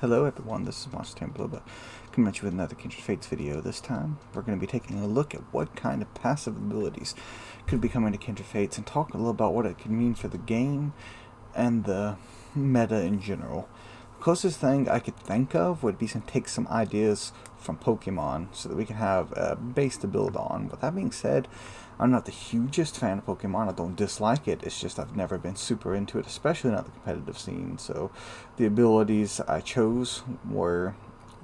Hello everyone, this is Tamer Bloba, coming at you with another Kindred Fates video. This time, we're going to be taking a look at what kind of passive abilities could be coming to Kindred Fates and talk a little about what it could mean for the game and the meta in general. The closest thing I could think of would be to take some ideas from Pokemon so that we can have a base to build on. With that being said, I'm not the hugest fan of Pokemon. I don't dislike it. It's just I've never been super into it, especially not the competitive scene. So the abilities I chose were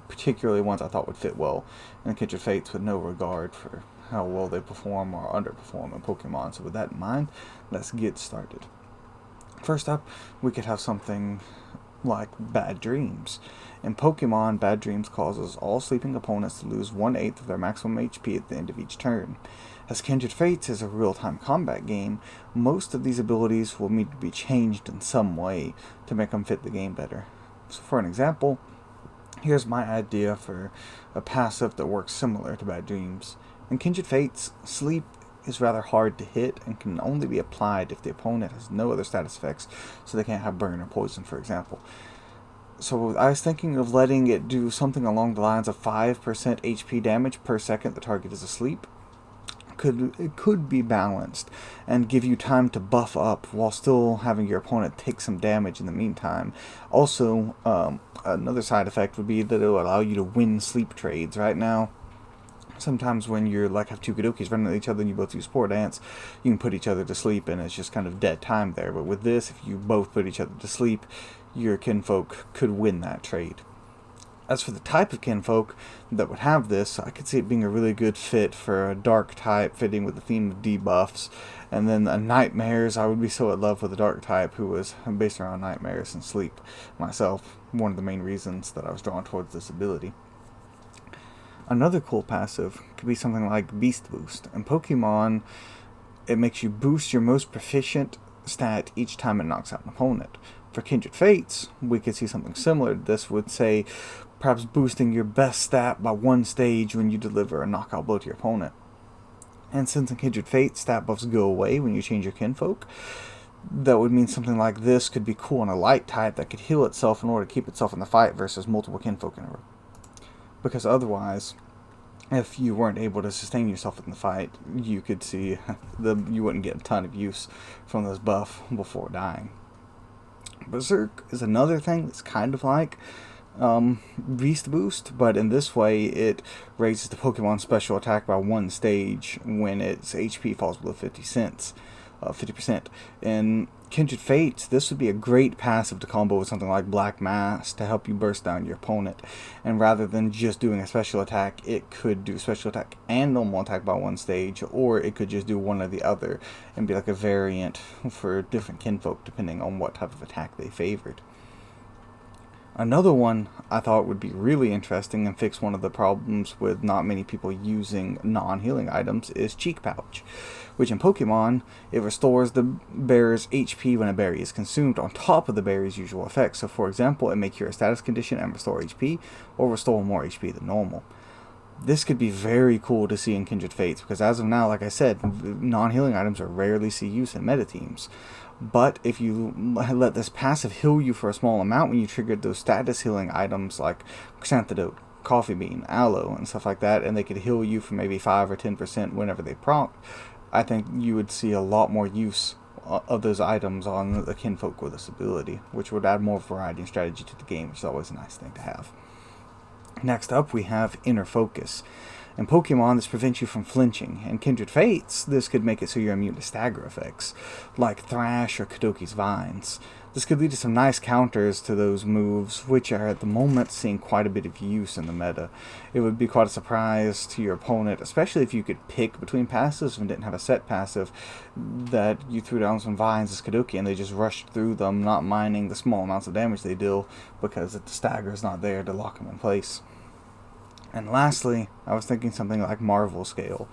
particularly ones I thought would fit well in Kindred Fates with no regard for how well they perform or underperform in Pokemon. So with that in mind, let's get started. First up, we could have something like Bad Dreams. In Pokemon, Bad Dreams causes all sleeping opponents to lose 1/8 of their maximum HP at the end of each turn. As Kindred Fates is a real-time combat game, most of these abilities will need to be changed in some way to make them fit the game better. So for an example, here's my idea for a passive that works similar to Bad Dreams. In Kindred Fates, sleep is rather hard to hit and can only be applied if the opponent has no other status effects, so they can't have burn or poison, for example. So I was thinking of letting it do something along the lines of 5% HP damage per second the target is asleep. It could be balanced and give you time to buff up while still having your opponent take some damage in the meantime. Also, another side effect would be that it will allow you to win sleep trades. Right now, sometimes when you're have two Kadokis running at each other and you both use Spore Dance, you can put each other to sleep and it's just kind of dead time there. But with this, if you both put each other to sleep, your kinfolk could win that trade. As for the type of kinfolk that would have this, I could see it being a really good fit for a dark type fitting with the theme of debuffs. And then nightmares, I would be so in love with a dark type who was based around nightmares and sleep myself. One of the main reasons that I was drawn towards this ability. Another cool passive could be something like Beast Boost. In Pokemon, it makes you boost your most proficient stat each time it knocks out an opponent. For Kindred Fates, we could see something similar to this, would say perhaps boosting your best stat by 1 stage when you deliver a knockout blow to your opponent. And since in Kindred Fates, stat buffs go away when you change your kinfolk, that would mean something like this could be cool on a light type that could heal itself in order to keep itself in the fight versus multiple kinfolk in a row. Because otherwise, if you weren't able to sustain yourself in the fight, you could see you wouldn't get a ton of use from this buff before dying. Berserk is another thing that's kind of like Beast Boost, but in this way it raises the Pokemon special attack by 1 stage when its HP falls below 50%. In Kindred Fates, this would be a great passive to combo with something like Black Mass to help you burst down your opponent. And rather than just doing a special attack, it could do special attack and normal attack by 1 stage, or it could just do one or the other and be like a variant for different kinfolk depending on what type of attack they favored. Another one I thought would be really interesting and fix one of the problems with not many people using non-healing items is Cheek Pouch, which in Pokemon, it restores the bearer's HP when a berry is consumed on top of the berry's usual effects. So for example, it may cure a status condition and restore HP, or restore more HP than normal. This could be very cool to see in Kindred Fates, because as of now, like I said, non-healing items are rarely see use in meta teams. But if you let this passive heal you for a small amount when you triggered those status healing items like Xanthodote, Coffee Bean, Aloe, and stuff like that, and they could heal you for maybe 5 or 10% whenever they prompt, I think you would see a lot more use of those items on the kinfolk with this ability, which would add more variety and strategy to the game, which is always a nice thing to have. Next up, we have Inner Focus. In Pokemon, this prevents you from flinching. In Kindred Fates, this could make it so you're immune to stagger effects, like Thrash or Kadoki's Vines. This could lead to some nice counters to those moves, which are at the moment seeing quite a bit of use in the meta. It would be quite a surprise to your opponent, especially if you could pick between passives and didn't have a set passive, that you threw down some Vines as Kadoki and they just rushed through them, not minding the small amounts of damage they deal because the stagger is not there to lock them in place. And lastly, I was thinking something like Marvel Scale.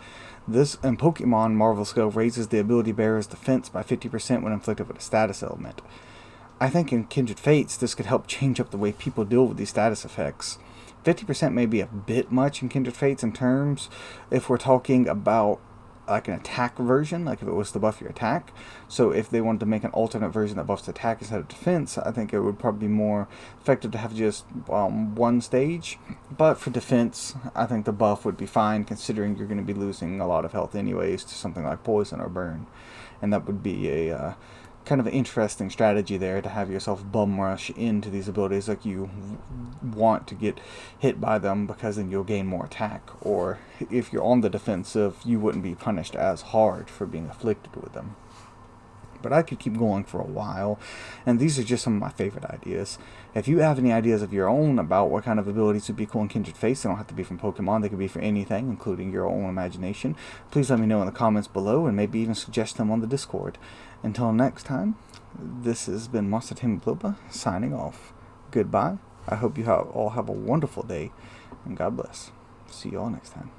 This, in Pokemon, Marvel Scale raises the ability bearer's defense by 50% when inflicted with a status element. I think in Kindred Fates, this could help change up the way people deal with these status effects. 50% may be a bit much in Kindred Fates in terms if we're talking about like an attack version, like if it was to buff your attack. So if they wanted to make an alternate version that buffs attack instead of defense, I think it would probably be more effective to have just one stage. But for defense, I think the buff would be fine, considering you're going to be losing a lot of health anyways to something like poison or burn. And that would be a kind of an interesting strategy there, to have yourself bum rush into these abilities like you want to get hit by them, because then you'll gain more attack. Or if you're on the defensive, you wouldn't be punished as hard for being afflicted with them. But I could keep going for a while, and these are just some of my favorite ideas. If you have any ideas of your own about what kind of abilities would be cool in Kindred Fates, they don't have to be from Pokemon, they could be for anything, including your own imagination, please let me know in the comments below, and maybe even suggest them on the Discord. Until next time, this has been Monster Tamer Bloba, signing off. Goodbye. I hope you all have a wonderful day, and God bless. See you all next time.